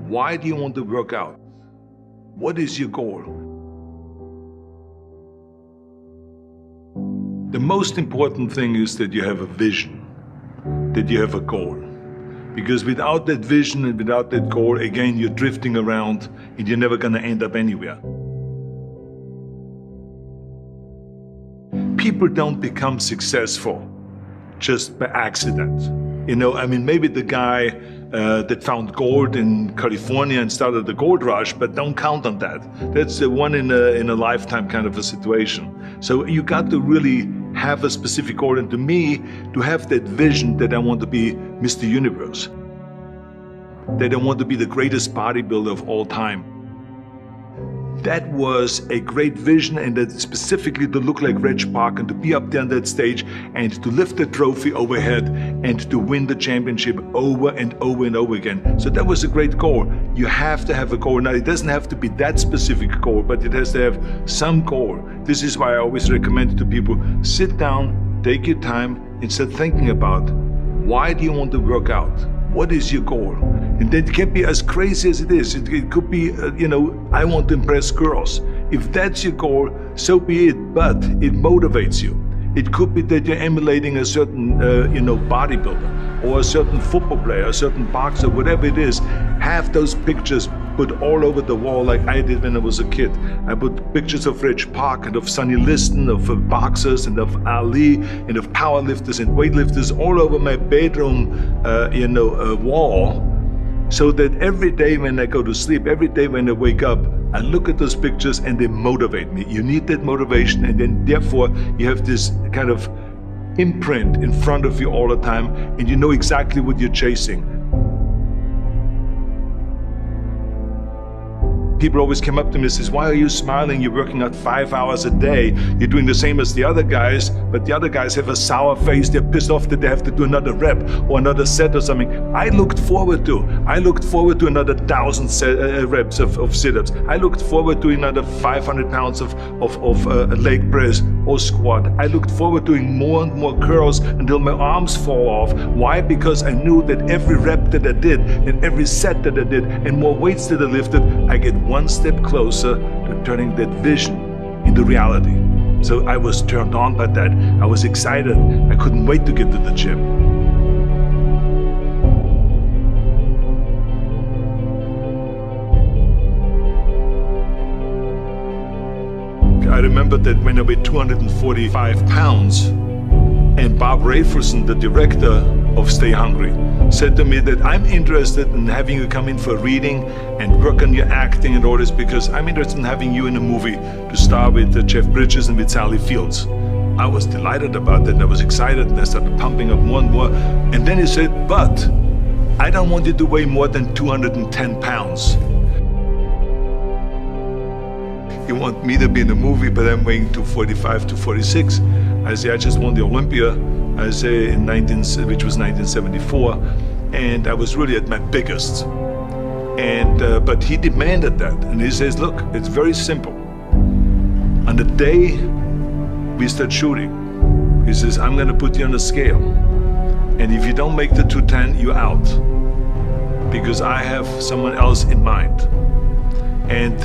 Why do you want to work out? What is your goal? The most important thing is that you have a vision, that you have a goal. Because without that vision and without that goal, again, you're drifting around and you're never going to end up anywhere. People don't become successful just by accident. Maybe the guy that found gold in California and started the gold rush, but don't count on that. That's the one in a lifetime kind of a situation. So you got to really have a specific goal. And to me, to have that vision that I want to be Mr. Universe, that I want to be the greatest bodybuilder of all time. That was a great vision, and that specifically to look like Reg Park and to be up there on that stage and to lift the trophy overhead and to win the championship over and over and over again. So that was a great goal. You have to have a goal. Now, it doesn't have to be that specific goal, but it has to have some goal. This is why I always recommend to people, sit down, take your time, and start thinking about, why do you want to work out? What is your goal? And that can be as crazy as it is. It could be, I want to impress girls. If that's your goal, so be it, but it motivates you. It could be that you're emulating a certain, bodybuilder or a certain football player, a certain boxer, whatever it is. Have those pictures put all over the wall like I did when I was a kid. I put pictures of Reg Park and of Sonny Liston, of boxers and of Ali and of powerlifters and weightlifters all over my bedroom, wall. So that every day when I go to sleep, every day when I wake up, I look at those pictures and they motivate me. You need that motivation, and then therefore you have this kind of imprint in front of you all the time, and you know exactly what you're chasing. People always come up to me and says, why are you smiling? You're working out 5 hours a day. You're doing the same as the other guys, but the other guys have a sour face. They're pissed off that they have to do another rep or another set or something. I looked forward to another 1,000 reps of sit-ups. I looked forward to another 500 pounds of leg press or squat. I looked forward to doing more and more curls until my arms fall off. Why? Because I knew that every rep that I did and every set that I did and more weights that I lifted, I get one step closer to turning that vision into reality. So I was turned on by that. I was excited. I couldn't wait to get to the gym. I remember that when I weighed 245 pounds, and Bob Rafelson, the director of Stay Hungry, said to me that I'm interested in having you come in for a reading and work on your acting and all this, because I'm interested in having you in a movie to star with Jeff Bridges and with Sally Fields. I was delighted about that, and I was excited, and I started pumping up more and more. And then he said, but I don't want you to weigh more than 210 pounds. You want me to be in the movie, but I'm weighing 245, 246. I say, I just won the Olympia, I say, which was 1974, and I was really at my biggest. And but he demanded that, and he says, look, it's very simple. On the day we start shooting, he says, I'm gonna put you on a scale, and if you don't make the 210, you're out, because I have someone else in mind. And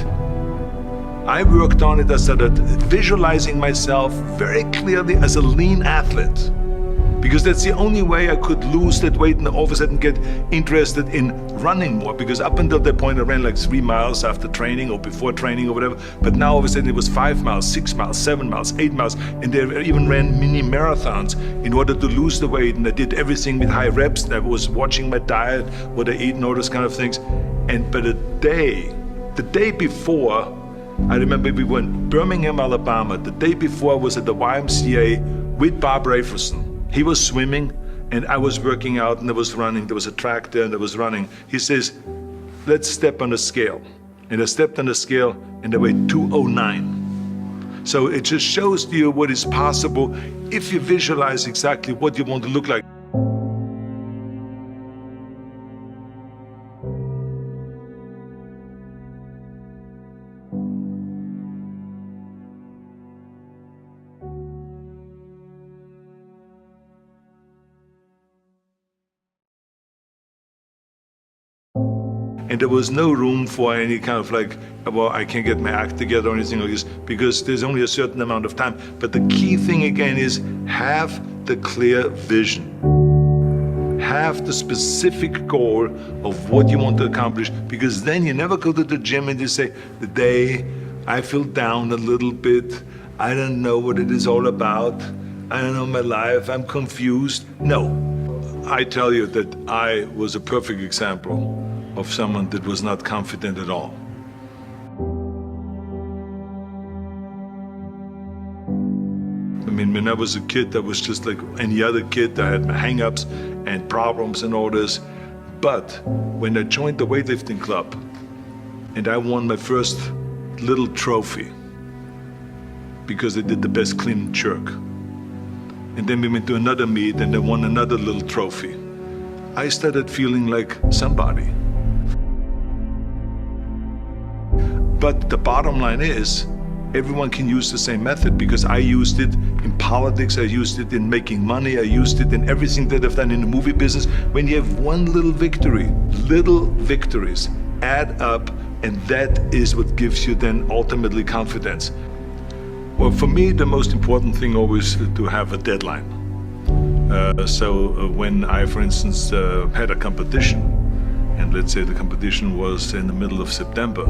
I worked on it. I started visualizing myself very clearly as a lean athlete, because that's the only way I could lose that weight and all of a sudden get interested in running more, because up until that point I ran like 3 miles after training or before training or whatever, but now all of a sudden it was 5 miles, 6 miles, 7 miles, 8 miles, and they even ran mini marathons in order to lose the weight, and I did everything with high reps, and I was watching my diet, what I eat and all those kind of things. But the day before, I remember we were in Birmingham, Alabama. The day before I was at the YMCA with Bob Rafelson. He was swimming and I was working out and I was running. There was a track there and I was running. He says, let's step on the scale. And I stepped on the scale and I weighed 209. So it just shows to you what is possible if you visualize exactly what you want to look like. And there was no room for any kind of like, well, I can't get my act together or anything like this, because there's only a certain amount of time. But the key thing again is have the clear vision. Have the specific goal of what you want to accomplish, because then you never go to the gym and you say, the day I feel down a little bit, I don't know what it is all about, I don't know my life, I'm confused. No, I tell you that I was a perfect example of someone that was not confident at all. I mean, when I was a kid, I was just like any other kid. I had my hang-ups and problems and all this. But when I joined the weightlifting club and I won my first little trophy because I did the best clean and jerk, and then we went to another meet and I won another little trophy, I started feeling like somebody. But the bottom line is, everyone can use the same method, because I used it in politics, I used it in making money, I used it in everything that I've done in the movie business. When you have one little victory, little victories add up, and that is what gives you then ultimately confidence. Well, for me, the most important thing always is to have a deadline. So when I, for instance, had a competition, and let's say the competition was in the middle of September,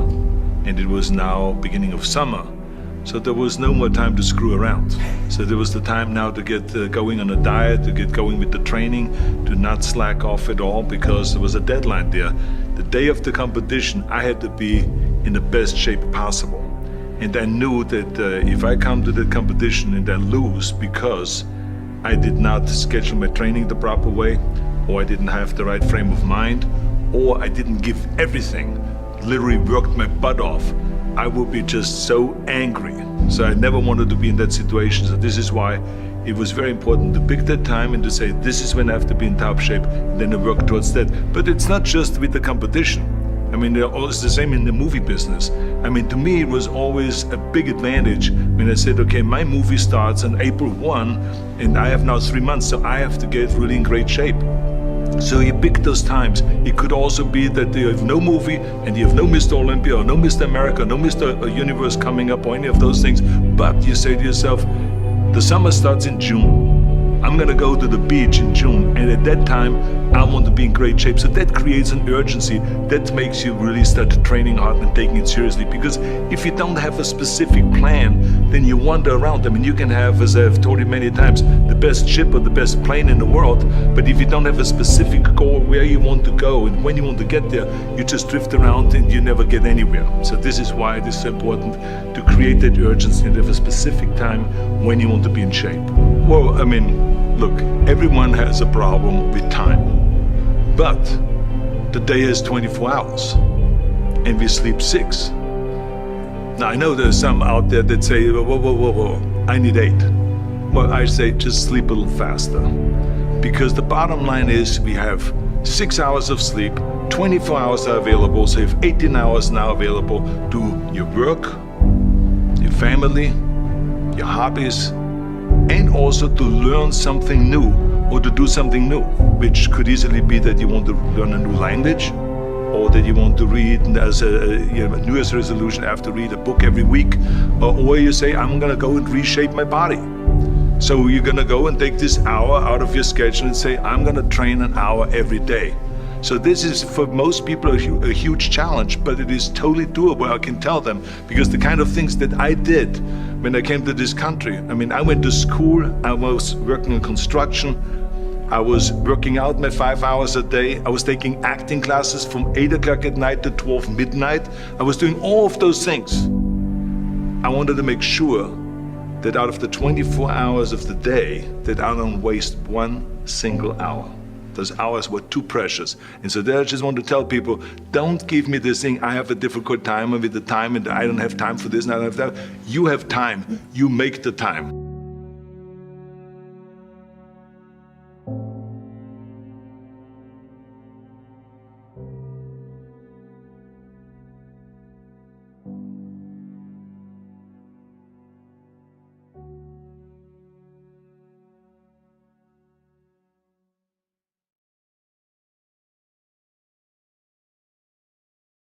and it was now beginning of summer, so there was no more time to screw around. So there was the time now to get going on a diet, to get going with the training, to not slack off at all, because there was a deadline there. The day of the competition, I had to be in the best shape possible. And I knew that if I come to the competition and I lose because I did not schedule my training the proper way, or I didn't have the right frame of mind, or I didn't give everything, literally worked my butt off, I would be just so angry. So I never wanted to be in that situation. So this is why it was very important to pick that time and to say, this is when I have to be in top shape, and then to work towards that. But it's not just with the competition. I mean, it's the same in the movie business. I mean, to me, it was always a big advantage when I said, okay, my movie starts on April 1, and I have now 3 months, so I have to get really in great shape. So you pick those times. It could also be that you have no movie and you have no Mr. Olympia or no Mr. America, no Mr. Universe coming up or any of those things. But you say to yourself, the summer starts in June. I'm gonna go to the beach in June, and at that time I want to be in great shape. So that creates an urgency that makes you really start training hard and taking it seriously. Because if you don't have a specific plan, then you wander around. I mean, you can have, as I've told you many times, the best ship or the best plane in the world, but if you don't have a specific goal where you want to go and when you want to get there, you just drift around and you never get anywhere. So this is why it is so important to create that urgency and have a specific time when you want to be in shape. Well, I mean, look, everyone has a problem with time, but the day is 24 hours and we sleep 6. Now, I know there's some out there that say, whoa, I need 8. Well, I say just sleep a little faster, because the bottom line is we have 6 hours of sleep, 24 hours are available, so you have 18 hours now available to your work, your family, your hobbies, and also to learn something new or to do something new, which could easily be that you want to learn a new language, or that you want to read as a New Year's resolution, I have to read a book every week, or you say, I'm gonna go and reshape my body. So you're gonna go and take this hour out of your schedule and say, I'm gonna train an hour every day. So this is for most people a huge challenge, but it is totally doable, I can tell them, because the kind of things that I did when I came to this country. I mean, I went to school, I was working in construction, I was working out my 5 hours a day, I was taking acting classes from 8 o'clock at night to 12 midnight. I was doing all of those things. I wanted to make sure that out of the 24 hours of the day, that I don't waste one single hour. Those hours were too precious. And so there I just want to tell people, don't give me this thing, I have a difficult time with the time and I don't have time for this and I don't have that. You have time, you make the time.